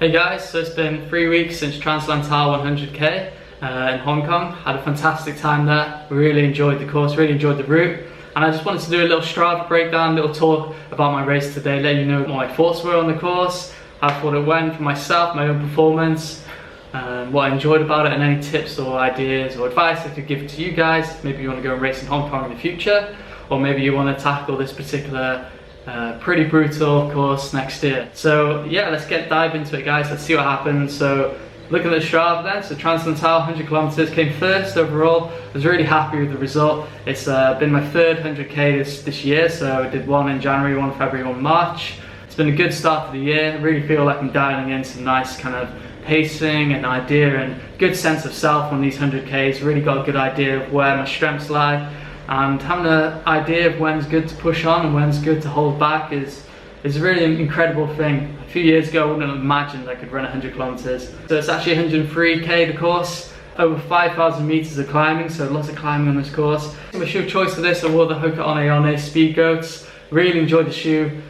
Hey guys, so it's been 3 weeks since TransLantau 100k in Hong Kong. Had a fantastic time there. Really enjoyed the course, really enjoyed the route. And I just wanted to do a little Strava breakdown, a little talk about my race today, let you know what my thoughts were on the course, how I thought it went for myself, my own performance, what I enjoyed about it, and any tips or ideas or advice I could give to you guys. Maybe you want to go and race in Hong Kong in the future, or maybe you want to tackle this particular pretty brutal course next year. So yeah, let's dive into it, guys. Let's see what happens. So looking at the Strava then, so TransLantau 100 kilometers came first overall. I was really happy with the result. It's been my third 100k this year, so I did one in January, one in February, one in March. It's been a good start to the year. I really feel like I'm dialing in some nice kind of pacing and idea and good sense of self on these 100ks. Really got a good idea of where my strengths lie, and having an idea of when's good to push on and when's good to hold back is really an incredible thing. A few years ago I wouldn't have imagined I could run 100 kilometers. So it's actually 103k the course, over 5,000 meters of climbing, so lots of climbing on this course. My shoe of choice for this, I wore the Hoka One Speed Goats. Really enjoyed the shoe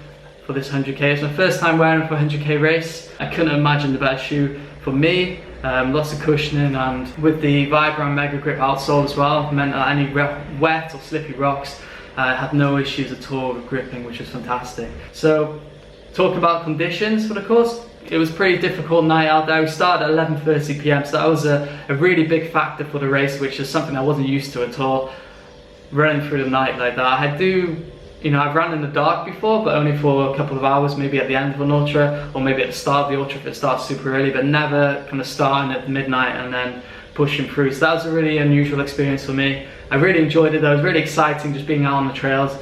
for this 100k. It's my first time wearing for a 100k race. I couldn't imagine the better shoe for me. Lots of cushioning, and with the Vibram Mega Grip outsole as well, meant that any wet or slippy rocks I had no issues at all with gripping, which was fantastic. So talking about conditions for the course, it was a pretty difficult night out there. We started at 11:30 p.m, so that was a really big factor for the race, which is something I wasn't used to at all, running through the night like that. I've ran in the dark before, but only for a couple of hours, maybe at the end of an ultra, or maybe at the start of the ultra if it starts super early, but never kind of starting at midnight and then pushing through. So that was a really unusual experience for me. I really enjoyed it though. It was really exciting just being out on the trails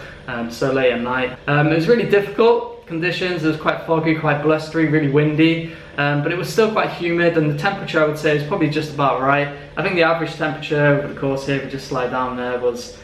so late at night. It was really difficult conditions. It was quite foggy, quite blustery, really windy, but it was still quite humid, and the temperature I would say was probably just about right. I think the average temperature over the course here, if we just slide down there, was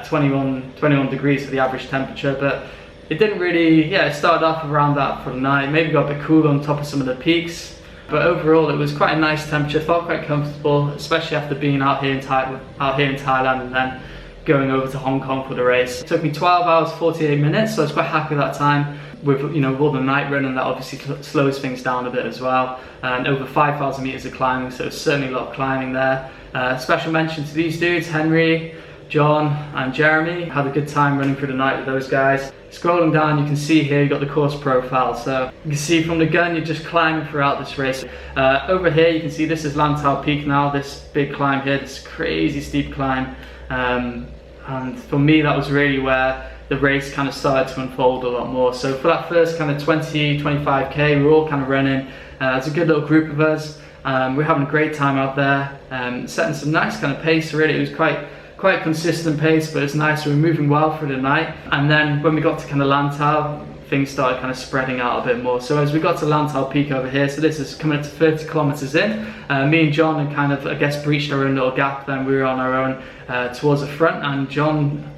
21 degrees for the average temperature, but it didn't really, it started off around that for the night, maybe got a bit cooler on top of some of the peaks, but overall it was quite a nice temperature, felt quite comfortable, especially after being out here in Thailand and then going over to Hong Kong for the race. It took me 12 hours 48 minutes, so I was quite happy with that time. With all the night running, that obviously slows things down a bit as well, and over 5,000 meters of climbing, so it's certainly a lot of climbing there. Special mention to these dudes, Henry, John and Jeremy. Had a good time running through the night with those guys. Scrolling down, you can see here you've got the course profile, so you can see from the gun you're just climbing throughout this race. Over here you can see this is Lantau Peak now, this big climb here, this crazy steep climb, and for me that was really where the race kind of started to unfold a lot more. So for that first kind of 25k, we were all kind of running. It's a good little group of us. We're having a great time out there, setting some nice kind of pace. Really, it was quite consistent pace, but it's nice. We were moving well through the night, and then when we got to kind of Lantau, things started kind of spreading out a bit more. So as we got to Lantau Peak over here, so this is coming up to 30 kilometers in, me and John had kind of, I guess, breached our own little gap. Then we were on our own towards the front, and John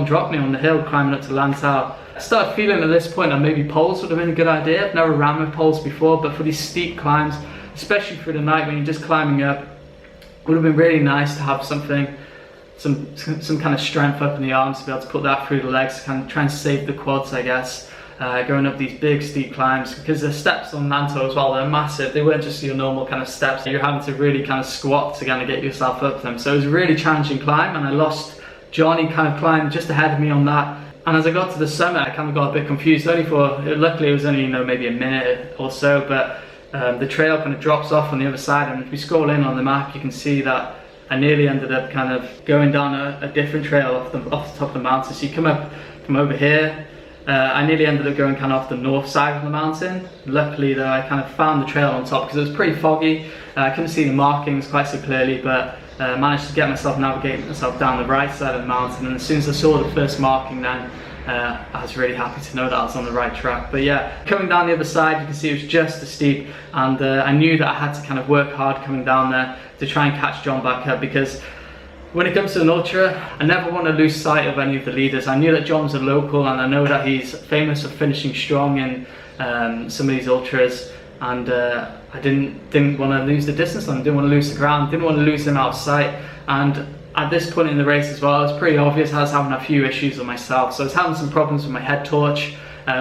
dropped me on the hill climbing up to Lantau. I started feeling at this point that maybe poles would have been a good idea. I've never ran with poles before, but for these steep climbs, especially through the night when you're just climbing up, it would have been really nice to have some kind of strength up in the arms to be able to put that through the legs, kind of try and save the quads, I guess, going up these big steep climbs, because the steps on Lantau as well, they're massive. They weren't just your normal kind of steps. You're having to really kind of squat to kind of get yourself up them. So it was a really challenging climb, and I lost Johnny kind of climbed just ahead of me on that. And as I got to the summit, I kind of got a bit confused, luckily it was only maybe a minute or so, but the trail kind of drops off on the other side, and if we scroll in on the map you can see that I nearly ended up kind of going down a different trail off the top of the mountain. So you come over here, I nearly ended up going kind of off the north side of the mountain. Luckily though, I kind of found the trail on top because it was pretty foggy. I couldn't see the markings quite so clearly, but managed to navigate myself down the right side of the mountain, and as soon as I saw the first marking then, I was really happy to know that I was on the right track. But yeah, coming down the other side, you can see it was just as steep, and I knew that I had to kind of work hard coming down there to try and catch John back up, because when it comes to an ultra, I never want to lose sight of any of the leaders. I knew that John's a local, and I know that he's famous for finishing strong in some of these ultras, and I didn't want to lose the distance line, didn't want to lose the ground, didn't want to lose him out of sight. And at this point in the race as well, it was pretty obvious I was having a few issues with myself. So I was having some problems with my head torch,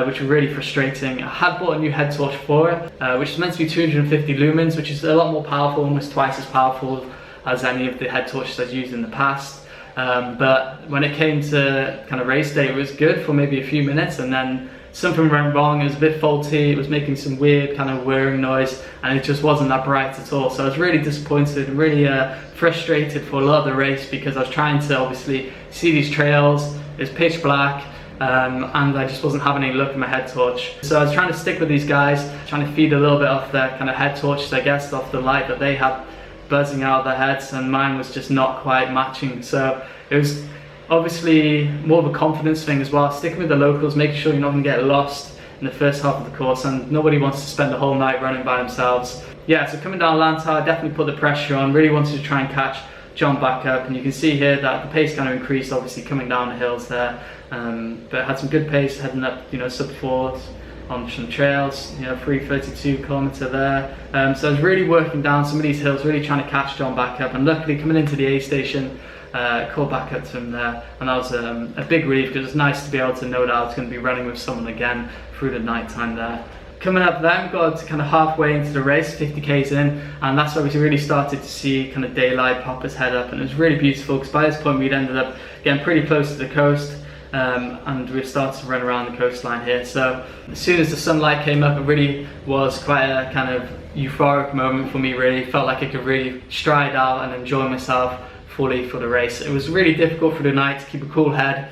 which were really frustrating. I had bought a new head torch for it, which is meant to be 250 lumens, which is a lot more powerful, almost twice as powerful as any of the head torches I've used in the past. But when it came to kind of race day, it was good for maybe a few minutes, and then something went wrong. It was a bit faulty, it was making some weird kind of whirring noise, and it just wasn't that bright at all. So I was really disappointed and really frustrated for a lot of the race, because I was trying to obviously see these trails. It's pitch black, and I just wasn't having any luck with my head torch. So I was trying to stick with these guys, trying to feed a little bit off their kind of head torches, I guess, off the light that they had buzzing out of their heads, and mine was just not quite matching. So it was obviously more of a confidence thing as well, sticking with the locals, making sure you're not going to get lost in the first half of the course, and nobody wants to spend the whole night running by themselves. Yeah, so coming down Lantau, I definitely put the pressure on, really wanted to try and catch John back up, and you can see here that the pace kind of increased, obviously coming down the hills there, but had some good pace heading up, sub 4s on some trails, 3:32 kilometer there. So I was really working down some of these hills, really trying to catch John back up, and luckily coming into the A station, called back up to him there, and that was a big relief, because it's nice to be able to know that I was going to be running with someone again through the night time there. Coming up then, we got to kind of halfway into the race, 50 k's in, and that's where we really started to see kind of daylight pop its head up, and it was really beautiful, because by this point we'd ended up getting pretty close to the coast, and we started to run around the coastline here. So as soon as the sunlight came up, it really was quite a kind of euphoric moment for me. Really felt like I could really stride out and enjoy myself fully for the race. It was really difficult for the night to keep a cool head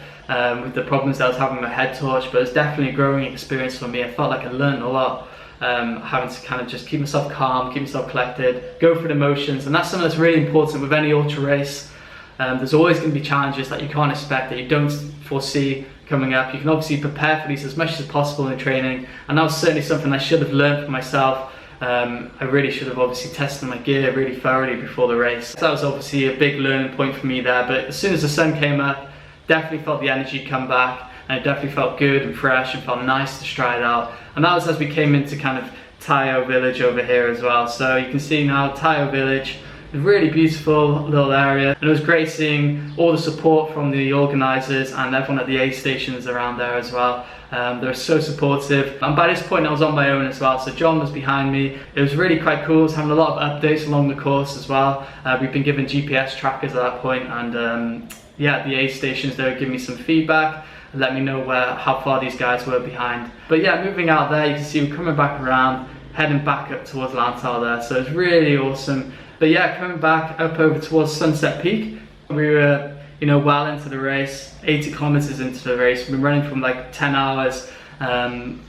with the problems that I was having with my head torch, but it's definitely a growing experience for me. I felt like I learned a lot, having to kind of just keep myself calm, keep myself collected, go through the motions, and that's something that's really important with any ultra race. There's always going to be challenges that you can't expect, that you don't foresee coming up. You can obviously prepare for these as much as possible in training, and that was certainly something I should have learned for myself. I really should have obviously tested my gear really thoroughly before the race. So that was obviously a big learning point for me there, but as soon as the sun came up, definitely felt the energy come back, and it definitely felt good and fresh and felt nice to stride out. And that was as we came into kind of Tayo village over here as well. So you can see now Tayo village, a really beautiful little area, and it was great seeing all the support from the organisers and everyone at the aid stations around there as well. They were so supportive, and by this point I was on my own as well, so John was behind me. It was really quite cool. I was having a lot of updates along the course as well. We've been given GPS trackers at that point, and yeah, at the aid stations they would give me some feedback and let me know how far these guys were behind. But yeah, moving out there, you can see we're coming back around, heading back up towards Lantau there, so it's really awesome. But yeah, coming back up over towards Sunset Peak, we were well into the race, 80 kilometers into the race. We've been running from like 10 hours, and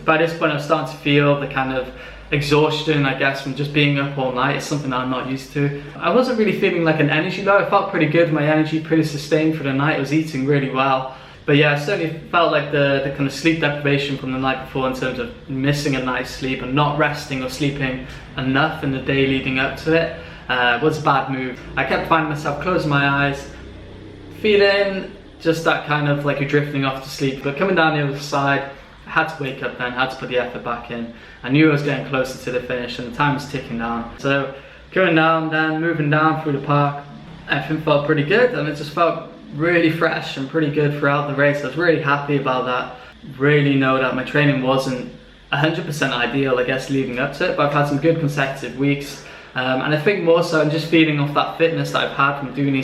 by this point I was starting to feel the kind of exhaustion, I guess, from just being up all night. It's something that I'm not used to. I wasn't really feeling like an energy low. I felt pretty good, my energy pretty sustained for the night. I was eating really well. But yeah, I certainly felt like the kind of sleep deprivation from the night before, in terms of missing a night's sleep and not resting or sleeping enough in the day leading up to it, was a bad move. I kept finding myself closing my eyes, feeling just that kind of like you're drifting off to sleep. But coming down the other side, I had to wake up then, had to put the effort back in. I knew I was getting closer to the finish and the time was ticking down. So going down then, moving down through the park, everything felt pretty good, and it just felt really fresh and pretty good throughout the race. I was really happy about that. Really know that my training wasn't 100% ideal, I guess, leading up to it, but I've had some good consecutive weeks, and I think more so I'm just feeding off that fitness that I've had from doing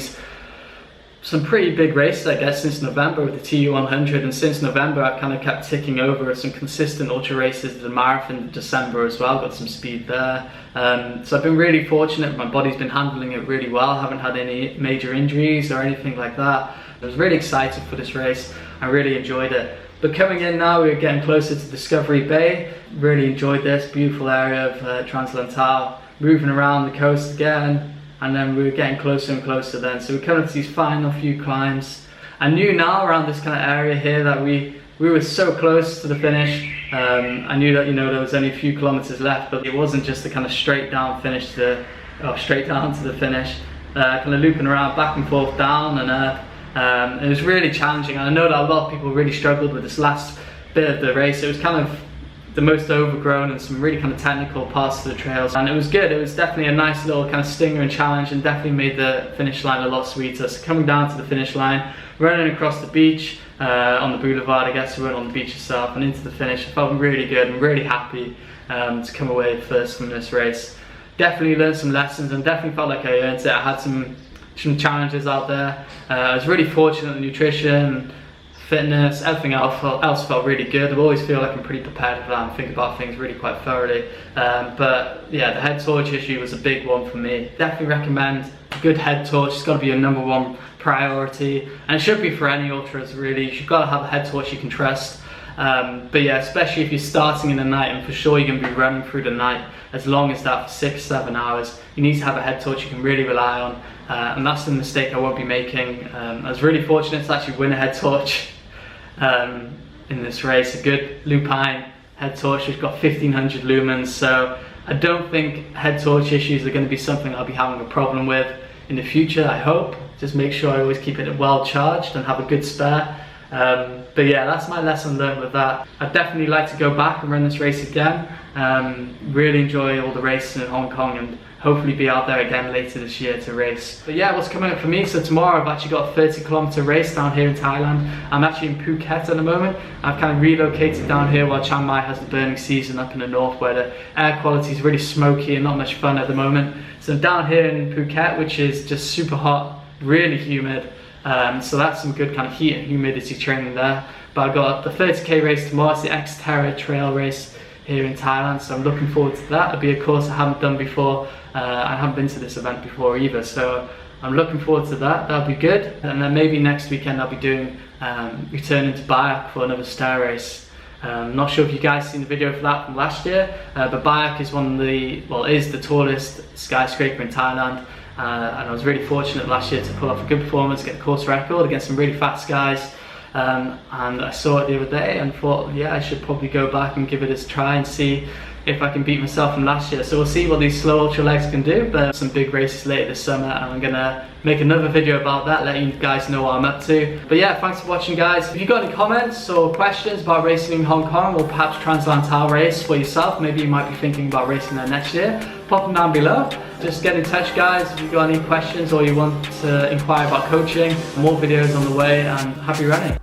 some pretty big races, I guess, since November with the TU100, and since November I've kind of kept ticking over some consistent ultra races, the marathon in December as well, got some speed there. So I've been really fortunate, my body's been handling it really well, I haven't had any major injuries or anything like that. I was really excited for this race, I really enjoyed it. But coming in now, we're getting closer to Discovery Bay. Really enjoyed this beautiful area of TransLantau, moving around the coast again. And then we were getting closer and closer then. So we're coming to these final few climbs. I knew now around this kind of area here that we were so close to the finish. I knew that there was only a few kilometers left, but it wasn't just the kind of straight down finish straight down to the finish. Kind of looping around back and forth down and up. It was really challenging. And I know that a lot of people really struggled with this last bit of the race. It was kind of the most overgrown and some really kind of technical parts of the trails, and it was good. It was definitely a nice little kind of stinger and challenge, and definitely made the finish line a lot sweeter. So coming down to the finish line, running across the beach, on the boulevard, I guess we went on the beach itself, and into the finish. I felt really good and really happy to come away first from this race. Definitely learned some lessons and definitely felt like I earned it. I had some challenges out there. I was really fortunate in nutrition, fitness, everything else felt really good. I always feel like I'm pretty prepared for that and think about things really quite thoroughly. But yeah, the head torch issue was a big one for me. Definitely recommend a good head torch. It's got to be your #1 priority, and it should be for any ultras really. You've got to have a head torch you can trust. But yeah, especially if you're starting in the night, and for sure you're going to be running through the night as long as that for 6-7 hours, you need to have a head torch you can really rely on, and that's the mistake I won't be making. I was really fortunate to actually win a head torch in this race, a good lupine head torch which got 1500 lumens, so I don't think head torch issues are going to be something I'll be having a problem with in the future, I hope. Just make sure I always keep it well charged and have a good spare. But yeah, that's my lesson learned with that. I'd definitely like to go back and run this race again. Really enjoy all the races in Hong Kong, and hopefully be out there again later this year to race. But yeah, what's coming up for me? So tomorrow I've actually got a 30-kilometer race down here in Thailand. I'm actually in Phuket at the moment. I've kind of relocated down here while Chiang Mai has the burning season up in the north, where the air quality is really smoky and not much fun at the moment. So I'm down here in Phuket, which is just super hot, really humid. So that's some good kind of heat and humidity training there. But I've got the 30k race tomorrow. It's the Xterra trail race here in Thailand, so I'm looking forward to that. It'll be a course I haven't done before. I haven't been to this event before either, so I'm looking forward to that. That'll be good. And then maybe next weekend I'll be doing returning to Bayak for another star race. Not sure if you guys seen the video for that from last year, but Bayak is is the tallest skyscraper in Thailand. And I was really fortunate last year to pull off a good performance, get a course record against some really fast guys. And I saw it the other day and thought, yeah, I should probably go back and give it a try and see if I can beat myself from last year. So we'll see what these slow ultra legs can do, but some big races later this summer, and I'm gonna make another video about that, letting you guys know what I'm up to. But yeah, thanks for watching, guys. If you've got any comments or questions about racing in Hong Kong, or perhaps TransLantau race for yourself, maybe you might be thinking about racing there next year, pop them down below. Just get in touch, guys, if you've got any questions or you want to inquire about coaching. More videos on the way, and happy running.